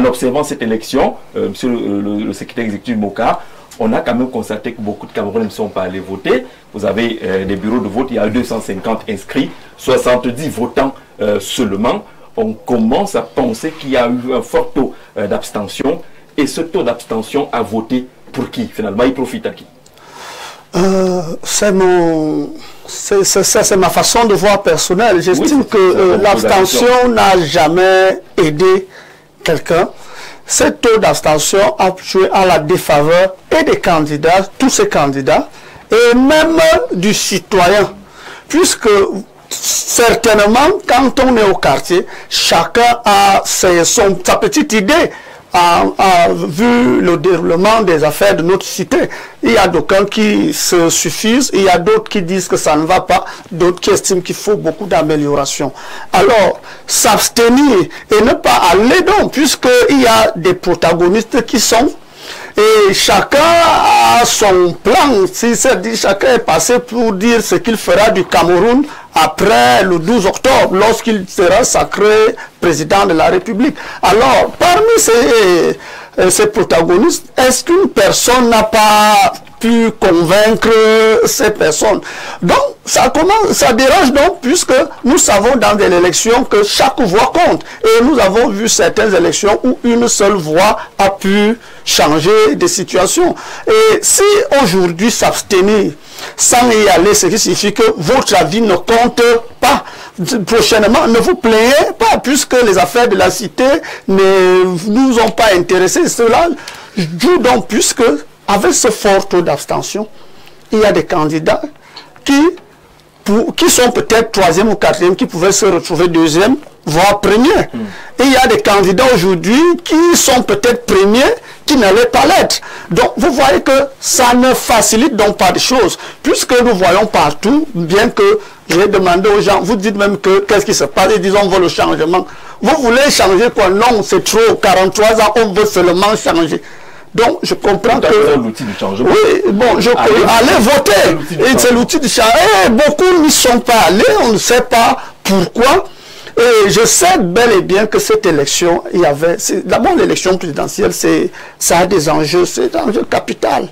observant cette élection, monsieur le secrétaire exécutif Moka, on a quand même constaté que beaucoup de Camerounais ne sont pas allés voter. Vous avez des bureaux de vote, il y a 250 inscrits, 70 votants seulement. On commence à penser qu'il y a eu un fort taux d'abstention. Et ce taux d'abstention a voté pour qui finalement? Il profite à qui? C'est ma façon de voir personnelle. J'estime que l'abstention n'a jamais aidé quelqu'un. Ce taux d'abstention a joué à la défaveur et des candidats, tous ces candidats, et même du citoyen. Puisque certainement, quand on est au quartier, chacun a sa petite idée. A vu le déroulement des affaires de notre cité. Il y a d'aucuns qui se suffisent, il y a d'autres qui disent que ça ne va pas, d'autres qui estiment qu'il faut beaucoup d'amélioration. Alors, s'abstenir et ne pas aller donc, puisqu'il y a des protagonistes qui sont, et chacun a son plan. Si c'est dit, chacun est passé pour dire ce qu'il fera du Cameroun après le 12 octobre, lorsqu'il sera sacré président de la République. Alors, parmi ces protagonistes, est-ce qu'une personne n'a pas pu convaincre ces personnes? Donc, ça dérange donc, puisque nous savons dans des élections que chaque voix compte. Et nous avons vu certaines élections où une seule voix a pu changer des situations. Et si aujourd'hui s'abstenir sans y aller, ce qui signifie que votre avis ne compte pas. Prochainement, ne vous plaignez pas, puisque les affaires de la cité ne nous ont pas intéressés. Cela joue donc, puisque avec ce fort taux d'abstention, il y a des candidats qui sont peut-être troisième ou quatrième, qui pouvaient se retrouver deuxième, voire premier. Et il y a des candidats aujourd'hui qui sont peut-être premiers, qui n'allaient pas l'être. Donc, vous voyez que ça ne facilite donc pas les choses, puisque nous voyons partout, bien que j'ai demandé aux gens, vous dites même que qu'est-ce qui se passe, ils disent on veut le changement. Vous voulez changer quoi? Non, c'est trop, 43 ans, on veut seulement changer. Donc, je comprends que... l'outil du changement. Oui, bon, allez voter. Et c'est l'outil du changement. Et beaucoup n'y sont pas allés, on ne sait pas pourquoi. Et je sais bel et bien que cette élection, il y avait... D'abord, l'élection présidentielle, ça a des enjeux, c'est un enjeu capital.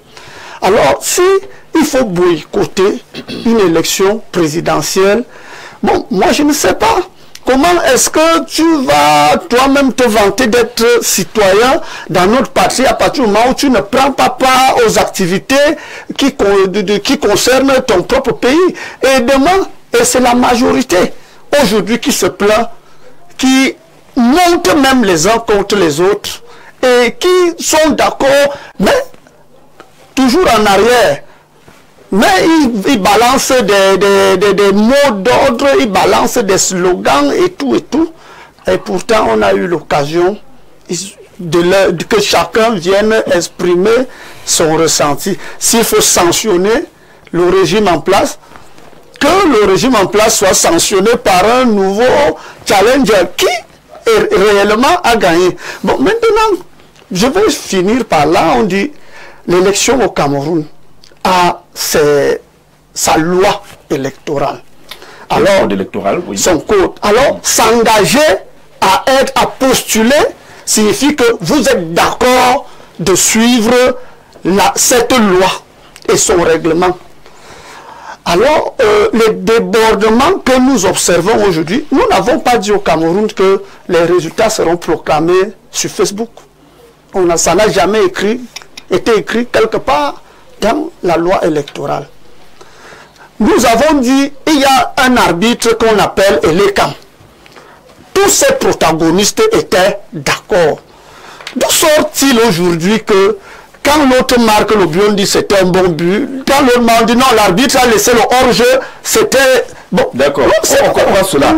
Alors, si il faut boycotter une élection présidentielle, bon, moi, je ne sais pas. Comment est-ce que tu vas toi-même te vanter d'être citoyen dans notre patrie à partir du moment où tu ne prends pas part aux activités qui concernent ton propre pays? Et demain, et c'est la majorité aujourd'hui qui se plaint, qui montent même les uns contre les autres et qui sont d'accord, mais toujours en arrière. Mais ils balancent des mots d'ordre, ils balancent des slogans et tout et tout. Et pourtant, on a eu l'occasion que chacun vienne exprimer son ressenti. S'il faut sanctionner le régime en place, que le régime en place soit sanctionné par un nouveau challenger qui réellement a gagné. Bon, maintenant, je vais finir par là. On dit l'élection au Cameroun a sa loi électorale. Alors, code électoral, oui. Son code. Alors, s'engager à postuler signifie que vous êtes d'accord de suivre cette loi et son règlement. Alors, les débordements que nous observons aujourd'hui, nous n'avons pas dit au Cameroun que les résultats seront proclamés sur Facebook. Ça n'a jamais été écrit quelque part dans la loi électorale. Nous avons dit il y a un arbitre qu'on appelle Elekam. Tous ces protagonistes étaient d'accord. D'où sort-il aujourd'hui que quand l'autre marque le but, on dit c'était un bon but. Quand l'autre dit non, l'arbitre a laissé le hors-jeu, c'était... Bon, d'accord, on comprend cela.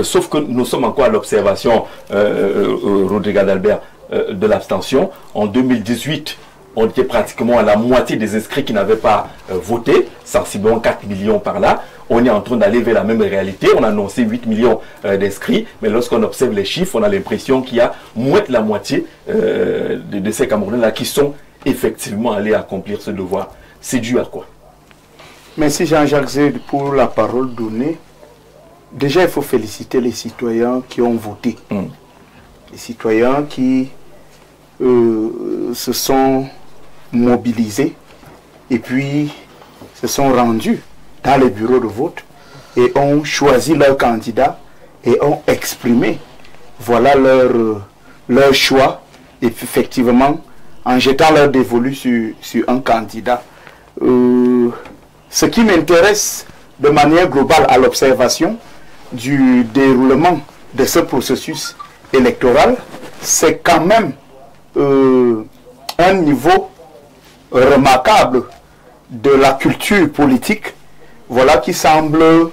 Sauf que nous sommes encore à l'observation, Rodrigue Adalbert, de l'abstention. En 2018, on était pratiquement à la moitié des inscrits qui n'avaient pas voté, sensiblement 4 millions par là. On est en train d'aller vers la même réalité. On a annoncé 8 millions d'inscrits, mais lorsqu'on observe les chiffres, on a l'impression qu'il y a moins de la moitié de ces Camerounais-là qui sont effectivement allés accomplir ce devoir. C'est dû à quoi? Merci Jean-Jacques Zed pour la parole donnée. Déjà, il faut féliciter les citoyens qui ont voté. Les citoyens qui se sont mobilisés et puis se sont rendus dans les bureaux de vote et ont choisi leur candidat et ont exprimé voilà leur choix, et effectivement en jetant leur dévolu sur un candidat. Ce qui m'intéresse de manière globale à l'observation du déroulement de ce processus électoral, c'est quand même un niveau remarquable de la culture politique, voilà, qui semble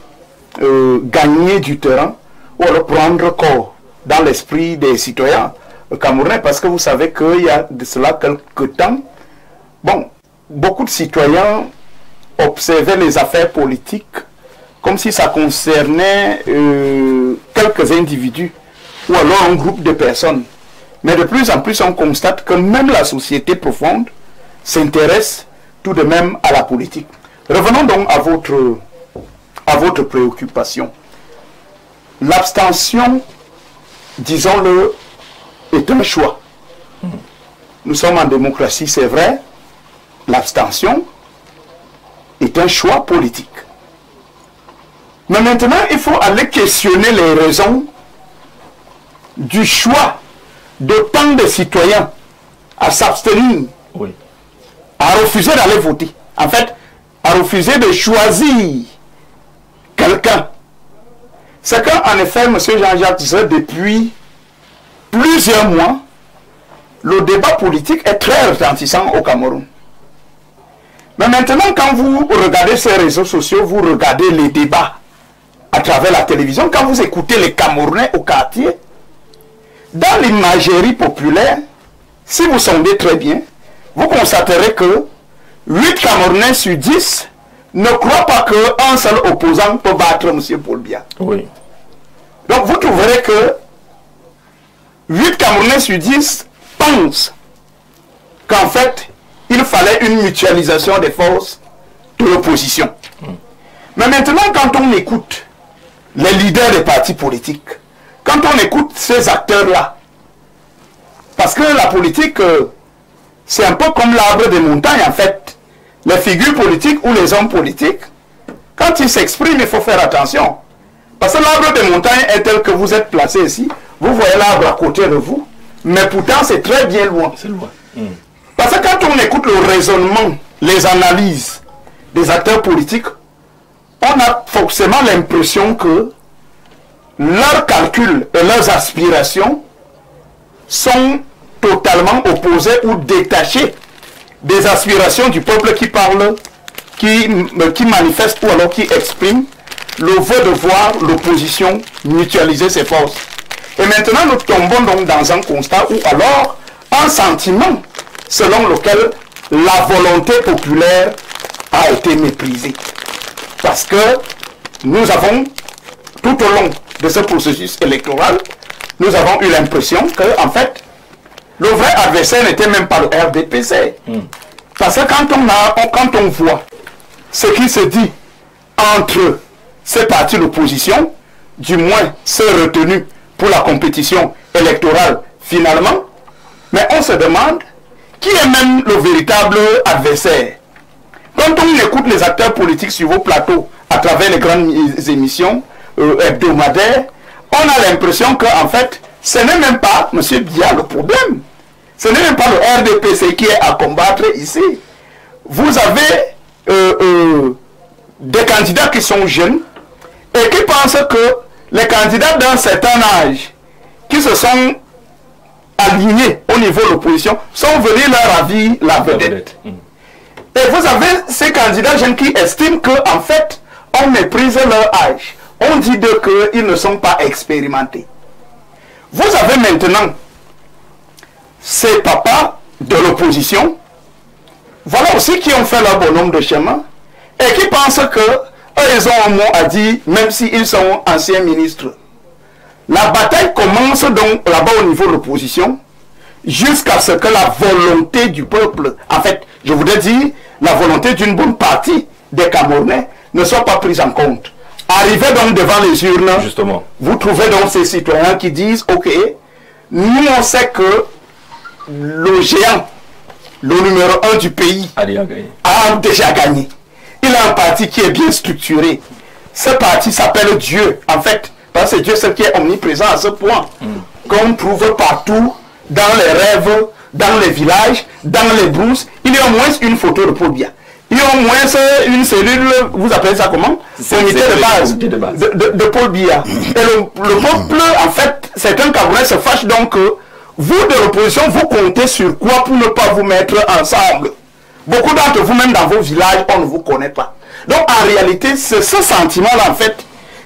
gagner du terrain ou alors prendre corps dans l'esprit des citoyens camerounais, parce que vous savez qu'il y a de cela quelques temps, bon, beaucoup de citoyens observaient les affaires politiques comme si ça concernait quelques individus ou alors un groupe de personnes. Mais de plus en plus, on constate que même la société profonde s'intéresse tout de même à la politique. Revenons donc à votre préoccupation. L'abstention, disons-le, est un choix. Nous sommes en démocratie, c'est vrai. L'abstention est un choix politique. Mais maintenant, il faut aller questionner les raisons du choix de tant de citoyens à s'abstenir, Oui. à refuser d'aller voter. En fait, à refuser de choisir quelqu'un. C'est qu'en effet, M. Jean-Jacques disait, depuis plusieurs mois, le débat politique est très retentissant au Cameroun. Mais maintenant, quand vous regardez ces réseaux sociaux, vous regardez les débats à travers la télévision, quand vous écoutez les Camerounais au quartier, dans l'imagerie populaire, si vous sondez très bien, vous constaterez que 8 Camerounais sur 10 ne croient pas qu'un seul opposant peut battre M. Paul Biya. Oui. Donc vous trouverez que 8 Camerounais sur 10 pensent qu'en fait, il fallait une mutualisation des forces de l'opposition. Mais maintenant, quand on écoute les leaders des partis politiques, quand on écoute ces acteurs-là, parce que la politique, c'est un peu comme l'arbre des montagnes, en fait. Les figures politiques ou les hommes politiques, quand ils s'expriment, il faut faire attention. Parce que l'arbre des montagnes est tel que vous êtes placé ici, vous voyez l'arbre à côté de vous, mais pourtant c'est très bien loin. C'est loin. Parce que quand on écoute le raisonnement, les analyses des acteurs politiques, on a forcément l'impression que leurs calculs et leurs aspirations sont totalement opposés ou détachés des aspirations du peuple qui parle, qui manifeste ou alors qui exprime le vœu de voir l'opposition mutualiser ses forces. Et maintenant, nous tombons donc dans un constat ou alors un sentiment selon lequel la volonté populaire a été méprisée. Parce que nous avons, tout au long de ce processus électoral, nous avons eu l'impression que, en fait, le vrai adversaire n'était même pas le RDPC. Parce que quand on voit ce qui se dit entre ces partis d'opposition, du moins ceux retenus pour la compétition électorale finalement, mais on se demande qui est même le véritable adversaire. Quand on écoute les acteurs politiques sur vos plateaux à travers les grandes émissions hebdomadaires, on a l'impression qu'en fait, ce n'est même pas M. Biya le problème. Ce n'est même pas le RDPC qui est à combattre ici. Vous avez des candidats qui sont jeunes et qui pensent que les candidats d'un certain âge qui se sont alignés au niveau de l'opposition sont venus leur avis la vedette. Et vous avez ces candidats jeunes qui estiment qu'en fait, on méprise leur âge. On dit d'eux qu'ils ne sont pas expérimentés. Vous avez maintenant ces papas de l'opposition, voilà aussi qui ont fait leur bonhomme de chemin et qui pensent que eux, ils ont un mot à dire, même s'ils sont anciens ministres. La bataille commence donc là-bas au niveau de l'opposition, jusqu'à ce que la volonté du peuple, en fait, je voudrais dire, la volonté d'une bonne partie des Camerounais ne soit pas prise en compte. Arrivé donc devant les urnes, justement, vous trouvez donc ces citoyens qui disent, ok, nous on sait que le géant, le numéro 1 du pays, a déjà gagné. Il a un parti qui est bien structuré. Ce parti s'appelle Dieu, en fait, parce que Dieu, c'est qui est omniprésent à ce point, qu'on trouve partout, dans les rêves, dans les villages, dans les brousses. Il y a au moins une photo de Paul Biya. Il y a au moins une cellule, vous appelez ça comment? Unité de base de Paul Biya. Et le peuple, en fait, certains Camerounais se fâchent donc que vous de l'opposition, vous comptez sur quoi pour ne pas vous mettre ensemble? Beaucoup d'entre vous, même dans vos villages, on ne vous connaît pas. Donc en réalité, c'est ce sentiment-là, en fait,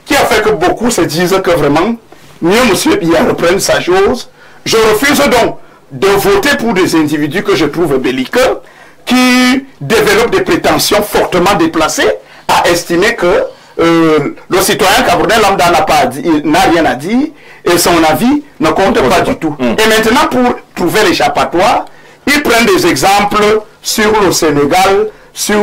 qui a fait que beaucoup se disent que vraiment, mieux M. Biya reprenne sa chose. Je refuse donc de voter pour des individus que je trouve belliqueux, qui développent des prétentions fortement déplacées, à estimer que le citoyen camerounais lambda n'a rien à dire, et son avis ne compte pas du tout. Et maintenant, pour trouver l'échappatoire, ils prennent des exemples sur le Sénégal, sur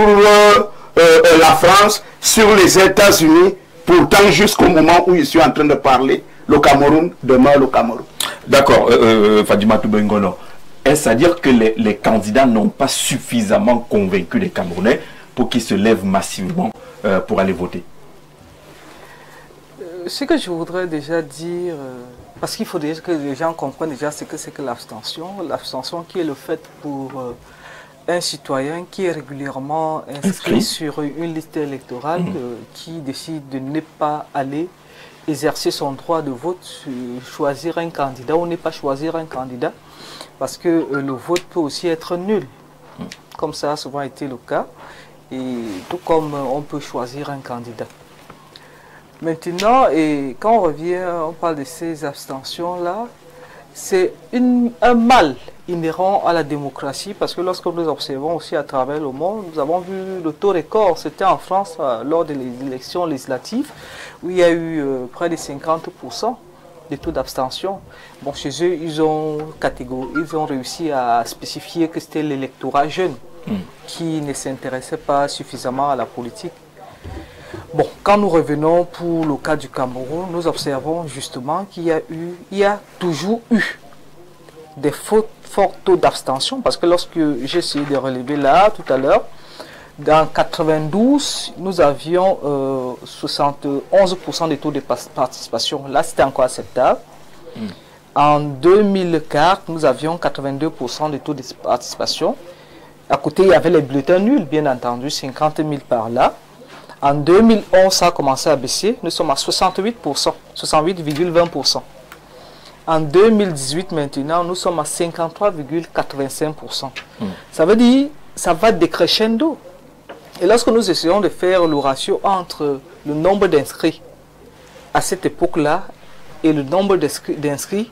la France, sur les États-Unis. Pourtant, jusqu'au moment où je suis en train de parler, le Cameroun demeure le Cameroun. D'accord, Fadimatou Bengono. Est-ce à dire que les candidats n'ont pas suffisamment convaincu les Camerounais pour qu'ils se lèvent massivement pour aller voter? Ce que je voudrais déjà dire, parce qu'il faut déjà que les gens comprennent déjà ce que c'est que l'abstention. L'abstention qui est le fait pour un citoyen qui est régulièrement inscrit sur une liste électorale qui décide de ne pas aller exercer son droit de vote, choisir un candidat ou ne pas choisir un candidat, parce que le vote peut aussi être nul, comme ça a souvent été le cas, et tout comme on peut choisir un candidat. Maintenant, et quand on revient, on parle de ces abstentions-là, c'est un mal inhérent à la démocratie, parce que lorsque nous observons aussi à travers le monde, nous avons vu le taux record, c'était en France lors des élections législatives, où il y a eu près de 50% de taux d'abstention. Bon, chez eux, ils ont réussi à spécifier que c'était l'électorat jeune qui ne s'intéressait pas suffisamment à la politique. Bon, quand nous revenons pour le cas du Cameroun, nous observons justement qu'il y a toujours eu des forts taux d'abstention, parce que lorsque j'ai essayé de relever là tout à l'heure, dans 92, nous avions 71% des taux de participation. Là, c'était encore acceptable. En 2004, nous avions 82% des taux de participation. À côté, il y avait les bulletins nuls, bien entendu, 50 000 par là. En 2011, ça a commencé à baisser. Nous sommes à 68%, 68,20%. En 2018, maintenant, nous sommes à 53,85%. Ça veut dire ça va décrescendo. Et lorsque nous essayons de faire le ratio entre le nombre d'inscrits à cette époque-là et le nombre d'inscrits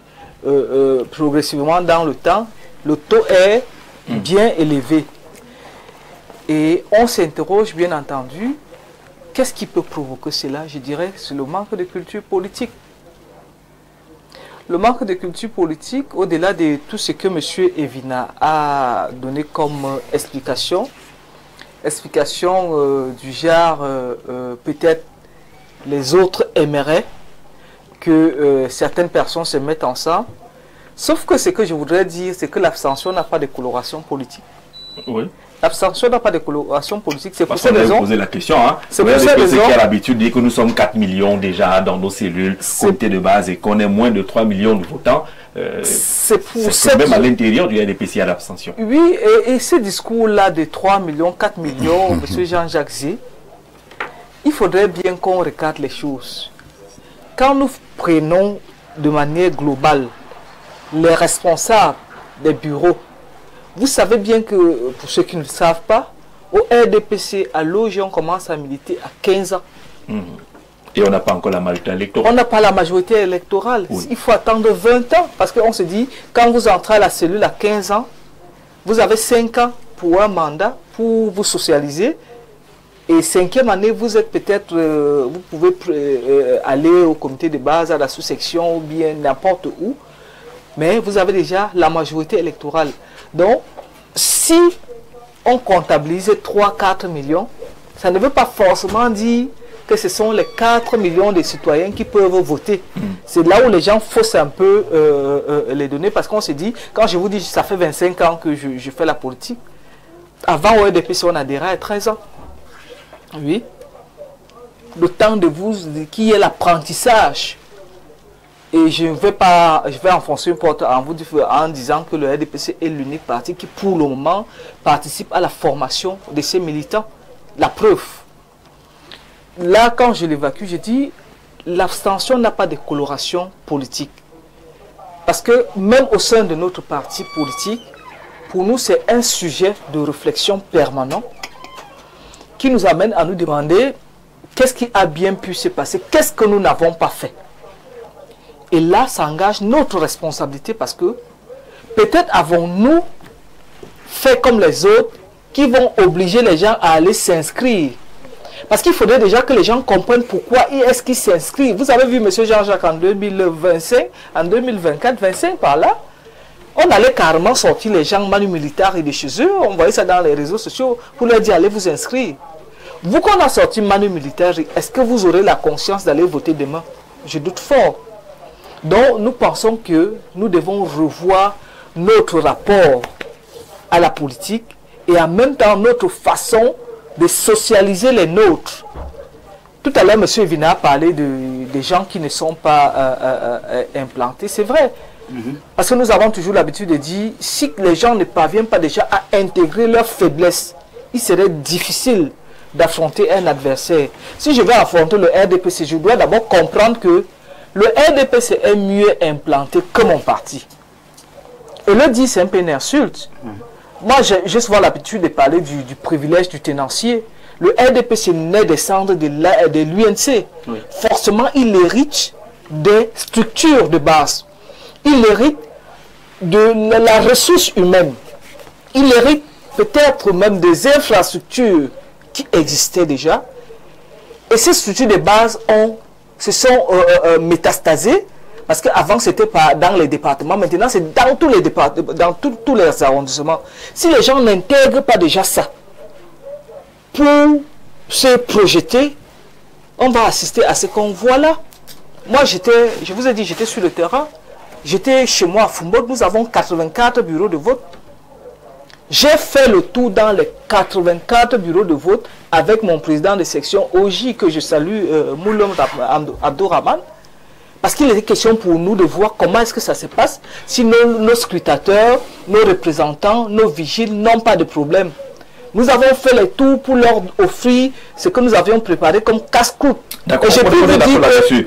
progressivement dans le temps, le taux est bien élevé. Et on s'interroge, bien entendu, qu'est-ce qui peut provoquer cela? Je dirais c'est le manque de culture politique. Le manque de culture politique, au-delà de tout ce que M. Evina a donné comme explication du genre peut-être les autres aimeraient que certaines personnes se mettent ensemble. Sauf que ce que je voudrais dire, c'est que l'abstention n'a pas de coloration politique. Oui. L'abstention n'a pas de coloration politique. C'est pour cette raison. Poser la question. Hein. C'est pour cette raison. Qui a l'habitude de dire que nous sommes 4 millions déjà dans nos cellules, comité de base, et qu'on est moins de 3 millions de votants. C'est même à l'intérieur du RDPC à l'abstention. Oui, et ce discours-là de 3 millions, 4 millions, M. Jean-Jacques Zé, il faudrait bien qu'on regarde les choses. Quand nous prenons de manière globale les responsables des bureaux, vous savez bien que, pour ceux qui ne le savent pas, au RDPC, à l'OG, on commence à militer à 15 ans. Et on n'a pas encore la majorité électorale. On n'a pas la majorité électorale. Oui. Il faut attendre 20 ans. Parce qu'on se dit, quand vous entrez à la cellule à 15 ans, vous avez 5 ans pour un mandat, pour vous socialiser. Et 5e année, vous êtes peut-être, vous pouvez aller au comité de base, à la sous-section, ou bien n'importe où. Mais vous avez déjà la majorité électorale. Donc, si on comptabilise 3-4 millions, ça ne veut pas forcément dire que ce sont les 4 millions de citoyens qui peuvent voter. C'est là où les gens faussent un peu les données, parce qu'on se dit, quand je vous dis, ça fait 25 ans que je fais la politique, avant au RDPC, on adhérait à 13 ans. Oui. Le temps de vous, qui est l'apprentissage. Et je vais enfoncer une porte en disant que le RDPC est l'unique parti qui, pour le moment, participe à la formation de ses militants. La preuve. Là, quand je l'évacue, je dis, l'abstention n'a pas de coloration politique. Parce que même au sein de notre parti politique, pour nous, c'est un sujet de réflexion permanent qui nous amène à nous demander qu'est-ce qui a bien pu se passer, qu'est-ce que nous n'avons pas fait. Et là, ça engage notre responsabilité parce que peut-être avons-nous fait comme les autres qui vont obliger les gens à aller s'inscrire. Parce qu'il faudrait déjà que les gens comprennent pourquoi est-ce qu'ils s'inscrivent. Vous avez vu M. Jean-Jacques en 2025, en 2024, 25 par là, on allait carrément sortir les gens manu militaires et de chez eux, on voyait ça dans les réseaux sociaux, pour leur dire allez vous inscrire. Vous qu'on a sorti manu militaire, est-ce que vous aurez la conscience d'aller voter demain? Je doute fort. Donc nous pensons que nous devons revoir notre rapport à la politique et en même temps notre façon de socialiser les nôtres. Tout à l'heure, M. Vina a parlé des gens qui ne sont pas implantés. C'est vrai. Parce que nous avons toujours l'habitude de dire, si les gens ne parviennent pas déjà à intégrer leurs faiblesses, il serait difficile d'affronter un adversaire. Si je vais affronter le RDPC, je dois d'abord comprendre que le RDPC est mieux implanté que mon parti. Et le dire, c'est un peu une insulte. Moi, j'ai souvent l'habitude de parler du privilège du tenancier. Le RDPC naît descendre de l'UNC. Oui. Forcément, il hérite des structures de base. Il hérite de la ressource humaine. Il hérite peut-être même des infrastructures qui existaient déjà. Et ces structures de base se sont métastasées. Parce qu'avant, c'était pas dans les départements. Maintenant, c'est dans tous les départements, dans tous les arrondissements. Si les gens n'intègrent pas déjà ça, pour se projeter, on va assister à ce qu'on voit là. Moi, je vous ai dit, j'étais sur le terrain. J'étais chez moi à Fumbo. Nous avons 84 bureaux de vote. J'ai fait le tour dans les 84 bureaux de vote avec mon président de section OJ, que je salue, Moulom Abdourahman. Parce qu'il était question pour nous de voir comment est-ce que ça se passe si nos scrutateurs, nos représentants, nos vigiles n'ont pas de problème. Nous avons fait les tours pour leur offrir ce que nous avions préparé comme casse-croûte. Et je peux vous dire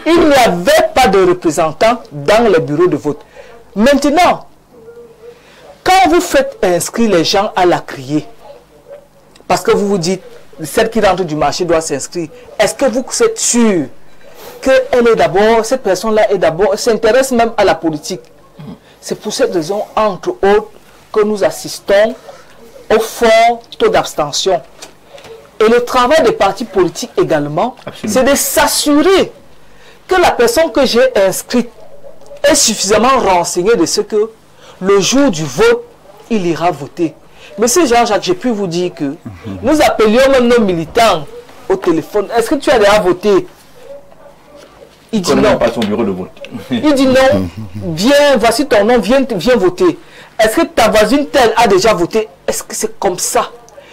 qu'il n'y avait pas de représentants dans les bureaux de vote. Maintenant, quand vous faites inscrire les gens à la criée, parce que vous vous dites, celle qui rentre du marché doit s'inscrire, est-ce que vous êtes sûr qu'elle est d'abord, cette personne-là est d'abord, s'intéresse même à la politique? C'est pour cette raison, entre autres, que nous assistons au fort taux d'abstention. Et le travail des partis politiques également, c'est de s'assurer que la personne que j'ai inscrite est suffisamment renseignée de ce que le jour du vote, il ira voter. Monsieur Jean-Jacques, j'ai pu vous dire que nous appelions même nos militants au téléphone. Est-ce que tu as déjà voté? Il dit non. Pas son bureau de vote. Il dit non. Viens, voici ton nom, viens voter. Est-ce que ta voisine telle a déjà voté? Est-ce que c'est comme ça?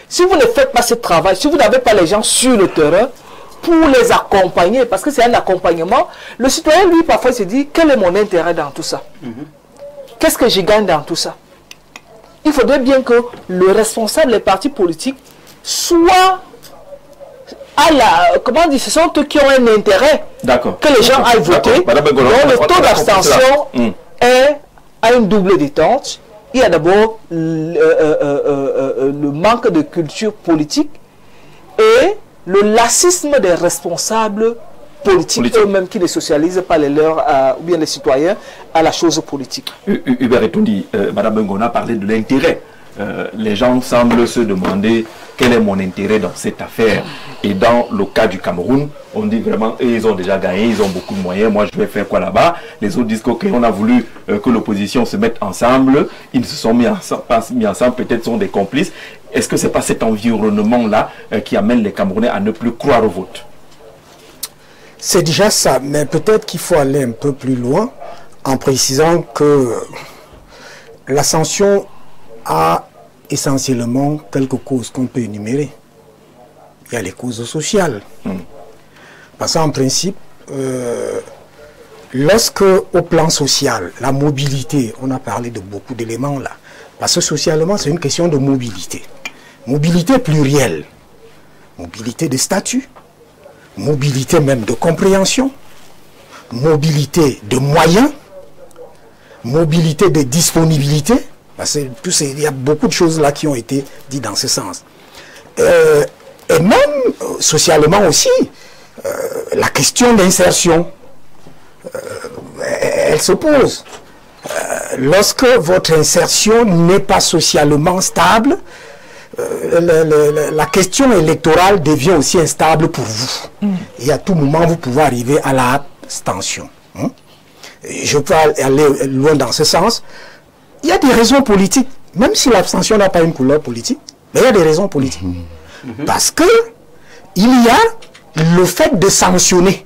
Si vous ne faites pas ce travail, si vous n'avez pas les gens sur le terrain pour les accompagner, parce que c'est un accompagnement, le citoyen, lui, parfois, se dit, quel est mon intérêt dans tout ça? Qu'est-ce que je gagne dans tout ça? Il faudrait bien que le responsable des partis politiques soit à la... Comment dire? Ce sont eux qui ont un intérêt que les gens aillent voter. Donc le taux d'abstention a une double détente. Il y a d'abord le manque de culture politique et le laxisme des responsables politiques eux-mêmes qui ne socialisent pas les leurs ou bien les citoyens à la chose politique. Hubert Etondi, Madame Bengon a parlé de l'intérêt. Les gens semblent se demander quel est mon intérêt dans cette affaire. Et dans le cas du Cameroun, on dit vraiment, ils ont déjà gagné, ils ont beaucoup de moyens, moi je vais faire quoi là-bas? Les autres disent qu'on a voulu que l'opposition se mette ensemble, ils ne se sont pas mis ensemble, peut-être sont des complices. Est-ce que ce n'est pas cet environnement-là qui amène les Camerounais à ne plus croire au vote? C'est déjà ça, mais peut-être qu'il faut aller un peu plus loin en précisant que la sanction a essentiellement quelques causes qu'on peut énumérer. Il y a les causes sociales. Parce qu'en principe, lorsque au plan social, la mobilité, on a parlé de beaucoup d'éléments là, parce que socialement c'est une question de mobilité. Mobilité plurielle, mobilité de statut, mobilité même de compréhension, mobilité de moyens, mobilité de disponibilité, parce que il y a beaucoup de choses là qui ont été dites dans ce sens. Et même socialement aussi, la question d'insertion, elle se pose. Lorsque votre insertion n'est pas socialement stable, la question électorale devient aussi instable pour vous. Et à tout moment, vous pouvez arriver à l'abstention. Je peux aller loin dans ce sens. Il y a des raisons politiques, même si l'abstention n'a pas une couleur politique, mais il y a des raisons politiques. Parce que il y a le fait de sanctionner.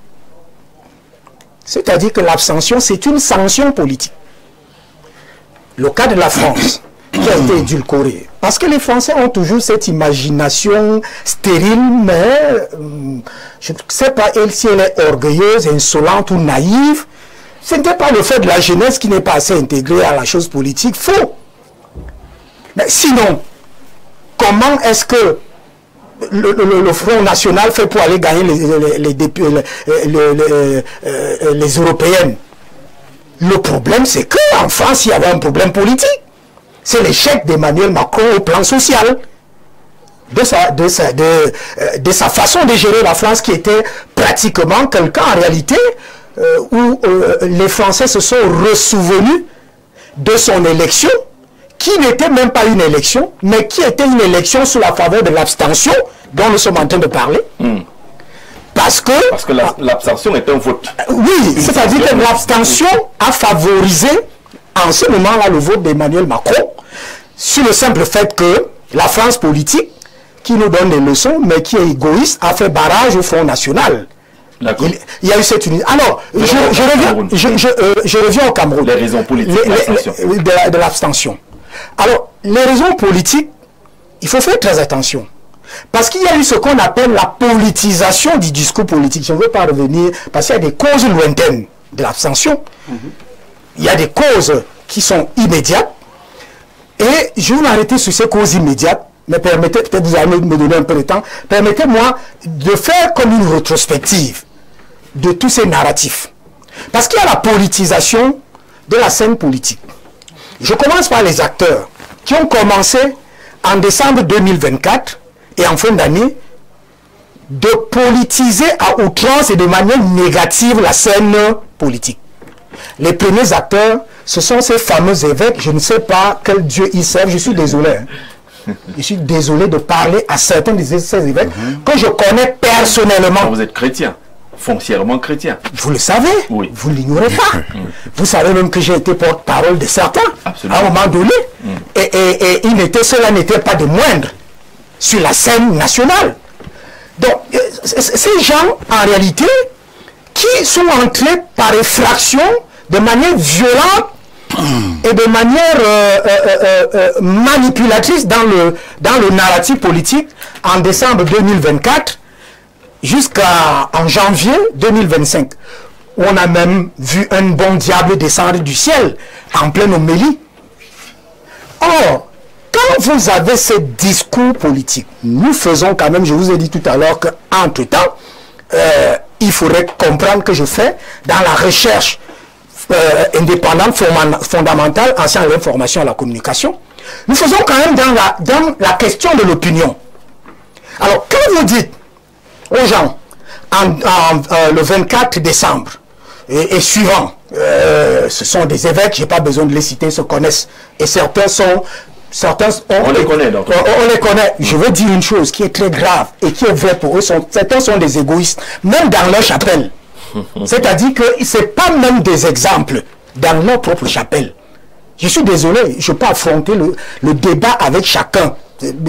C'est-à-dire que l'abstention, c'est une sanction politique. Le cas de la France, qui a été édulcoré. Parce que les Français ont toujours cette imagination stérile, mais je ne sais pas si elle est orgueilleuse, insolente ou naïve. Ce n'était pas le fait de la jeunesse qui n'est pas assez intégrée à la chose politique. Faux. Mais sinon, comment est-ce que le Front National fait pour aller gagner les européennes? Le problème, c'est qu'en France, il y avait un problème politique. C'est l'échec d'Emmanuel Macron au plan social. De sa façon de gérer la France, qui était pratiquement quelqu'un, en réalité, où les Français se sont ressouvenus de son élection, qui n'était même pas une élection, mais qui était une élection sous la faveur de l'abstention, dont nous sommes en train de parler. Parce que l'abstention est un vote. Oui, c'est-à-dire que l'abstention a favorisé en ce moment-là le vote d'Emmanuel Macron, sur le simple fait que la France politique, qui nous donne des leçons, mais qui est égoïste, a fait barrage au Front National. Il y a eu cette unité. Alors, je reviens au Cameroun. Les raisons politiques de l'abstention. Alors, les raisons politiques, il faut faire très attention. Parce qu'il y a eu ce qu'on appelle la politisation du discours politique. Je ne veux pas revenir, parce qu'il y a des causes lointaines de l'abstention. Il y a des causes qui sont immédiates. Et je vais m'arrêter sur ces causes immédiates. Mais permettez, peut-être vous allez me donner un peu de temps, permettez-moi de faire comme une rétrospective de tous ces narratifs. Parce qu'il y a la politisation de la scène politique. Je commence par les acteurs qui ont commencé en décembre 2024 et en fin d'année de politiser à outrance et de manière négative la scène politique. Les premiers acteurs, ce sont ces fameux évêques, je ne sais pas quel Dieu ils servent, je suis désolé. Je suis désolé de parler à certains de ces évêques que je connais personnellement. Vous êtes chrétien, foncièrement chrétien. Vous le savez, oui. Vous ne l'ignorez pas. Vous savez même que j'ai été porte-parole de certains. Absolument. À un moment donné. Et cela n'était pas de moindre sur la scène nationale. Donc, ces gens, en réalité, qui sont entrés par effraction de manière violente et de manière manipulatrice dans le narratif politique en décembre 2024 jusqu'en janvier 2025, où on a même vu un bon diable descendre du ciel en pleine homélie. Or, quand vous avez ce discours politique, nous faisons quand même, je vous ai dit tout à l'heure qu'entre-temps, il faudrait comprendre que je fais dans la recherche indépendante, fondamentale, en sciences de l'information et la communication, nous faisons quand même dans la question de l'opinion. Alors, quand vous dites aux gens, le 24 décembre et suivant, ce sont des évêques, je n'ai pas besoin de les citer, ils se connaissent, et certains sont... on les connaît. Donc. On les connaît. Je veux dire une chose qui est très grave et qui est vraie pour eux. Certains sont des égoïstes, même dans leur chapelle. C'est-à-dire que ce n'est pas même des exemples dans leur propre chapelle. Je suis désolé, je peux affronter le débat avec chacun.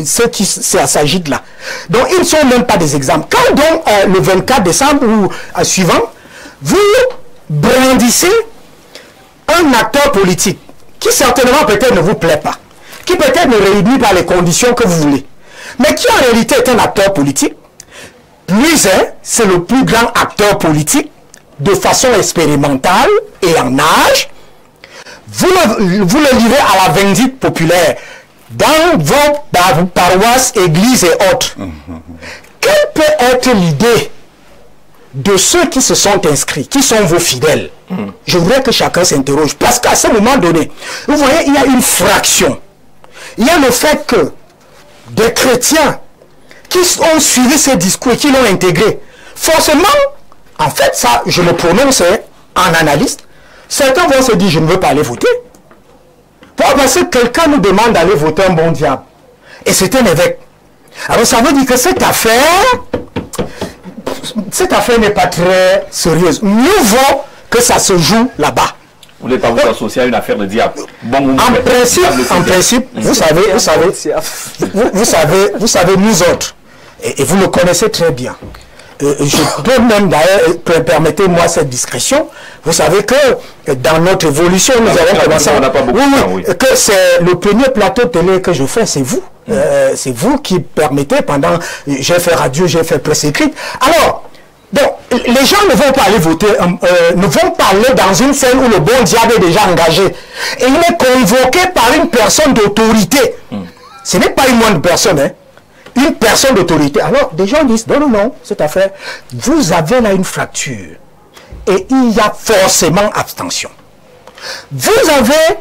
ceux qui s'agitent là. Donc, ils ne sont même pas des exemples. Quand donc, le 24 décembre ou suivant, vous brandissez un acteur politique qui certainement peut-être ne vous plaît pas, qui peut-être ne réunit pas les conditions que vous voulez, mais qui en réalité est un acteur politique, plus c'est le plus grand acteur politique de façon expérimentale et en âge, vous le livrez à la vindicte populaire dans vos paroisses, églises et autres. Quelle peut être l'idée de ceux qui se sont inscrits, qui sont vos fidèles? Je voudrais que chacun s'interroge, parce qu'à ce moment donné, vous voyez, il y a une fraction. Il y a le fait que des chrétiens qui ont suivi ces discours et qui l'ont intégré, forcément, en fait, ça, je le prononce en analyste, certains vont se dire, je ne veux pas aller voter. Pourquoi? Parce que quelqu'un nous demande d'aller voter un bon diable. Et c'est un évêque. Alors ça veut dire que cette affaire n'est pas très sérieuse. Mieux vaut que ça se joue là-bas. Vous n'êtes pas vous associer à une affaire de diable. Bon, en principe, vous savez, nous autres, et vous le connaissez très bien. Je peux même d'ailleurs, permettez-moi cette discrétion, vous savez que dans notre évolution, nous avons commencé à... que c'est le premier plateau télé que je fais, c'est vous. C'est vous qui permettez pendant... J'ai fait radio, j'ai fait presse écrite. Alors, donc, les gens ne vont pas aller voter, ne vont pas aller dans une scène où le bon diable est déjà engagé. Et il est convoqué par une personne d'autorité. Ce n'est pas une moindre personne, hein. Une personne d'autorité. Alors, des gens disent, non, non, non, cette affaire, vous avez là une fracture. Et il y a forcément abstention. Vous avez,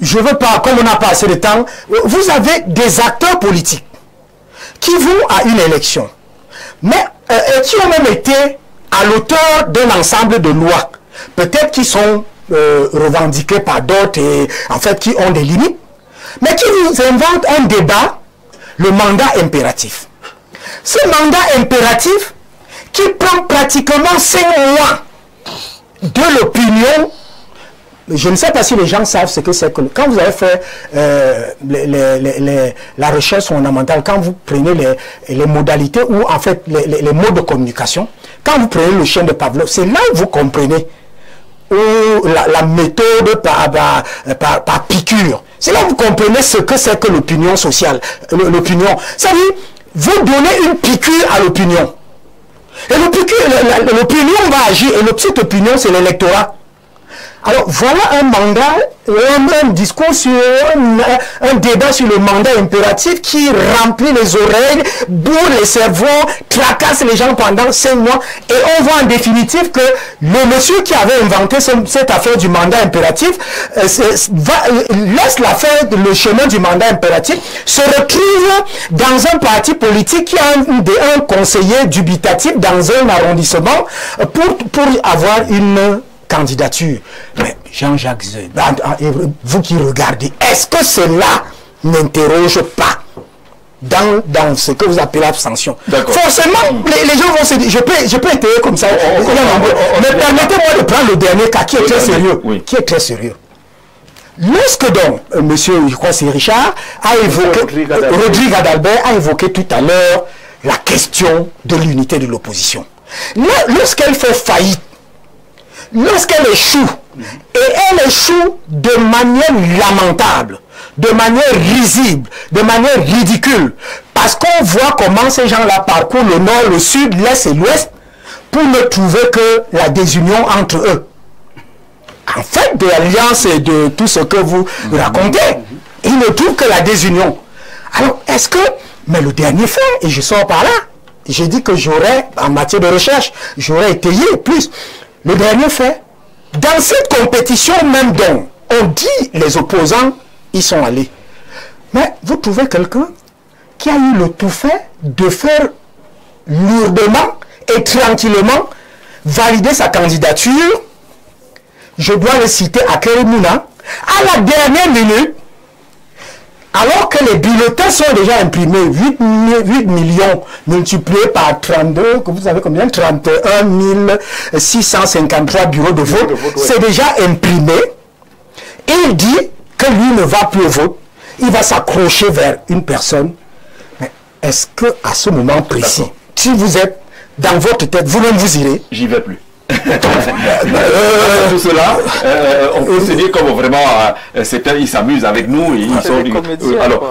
je ne veux pas, comme on n'a pas assez de temps, vous avez des acteurs politiques qui vont à une élection, mais qui ont même été à l'auteur d'un ensemble de lois, peut-être qui sont revendiquées par d'autres et en fait qui ont des limites, mais qui vous inventent un débat, le mandat impératif. Ce mandat impératif qui prend pratiquement 5 mois de l'opinion. Je ne sais pas si les gens savent ce que c'est que... Quand vous avez fait la recherche fondamentale, quand vous prenez les modalités ou en fait les modes de communication, quand vous prenez le chien de Pavlov, c'est là où vous comprenez la méthode par piqûre. C'est là où vous comprenez ce que c'est que l'opinion sociale. L'opinion. C'est-à-dire, vous donnez une piqûre à l'opinion. Et l'opinion va agir. Et cette opinion, c'est l'électorat. Alors, voilà un mandat, un discours sur un débat sur le mandat impératif qui remplit les oreilles, bourre les cerveaux, tracasse les gens pendant 5 mois. Et on voit en définitive que le monsieur qui avait inventé cette affaire du mandat impératif laisse l'affaire, le chemin du mandat impératif, se retrouve dans un parti politique qui a un conseiller dubitatif dans un arrondissement pour avoir une candidature. Mais Jean-Jacques Zé, vous qui regardez, est-ce que cela n'interroge pas dans ce que vous appelez abstention? Forcément, les gens vont se dire, je peux étayer comme ça, mais permettez-moi de prendre le dernier cas qui est très sérieux. Qui est très sérieux. Lorsque donc, monsieur, je crois c'est Richard, a évoqué, Rodrigue Adalbert a évoqué tout à l'heure la question de l'unité de l'opposition. Lorsqu'elle fait faillite, lorsqu'elle échoue, et elle échoue de manière lamentable, de manière risible, de manière ridicule, parce qu'on voit comment ces gens-là parcourent le nord, le sud, l'est et l'ouest, pour ne trouver que la désunion entre eux. En fait, de l'alliance et de tout ce que vous racontez, ils ne trouvent que la désunion. Alors, est-ce que... Mais le dernier fait, et je sors par là, j'ai dit que j'aurais, en matière de recherche, j'aurais étayé plus... Le dernier fait, dans cette compétition même dont on dit les opposants y sont allés. Mais vous trouvez quelqu'un qui a eu le tout fait de faire lourdement et tranquillement valider sa candidature. Je dois le citer à Kerimuna, à la dernière minute, alors que les bulletins sont déjà imprimés, 8 millions multipliés par 32, vous savez combien, 31 653 bureaux de vote, c'est déjà imprimé. Et il dit que lui ne va plus au vote. il va s'accrocher vers une personne. Mais est-ce qu'à ce moment précis, si vous êtes dans votre tête, vous-même vous irez? J'y vais plus. Tout cela, on peut se dire comme vraiment, ils s'amusent avec nous. Et ils sont, comédiens, alors,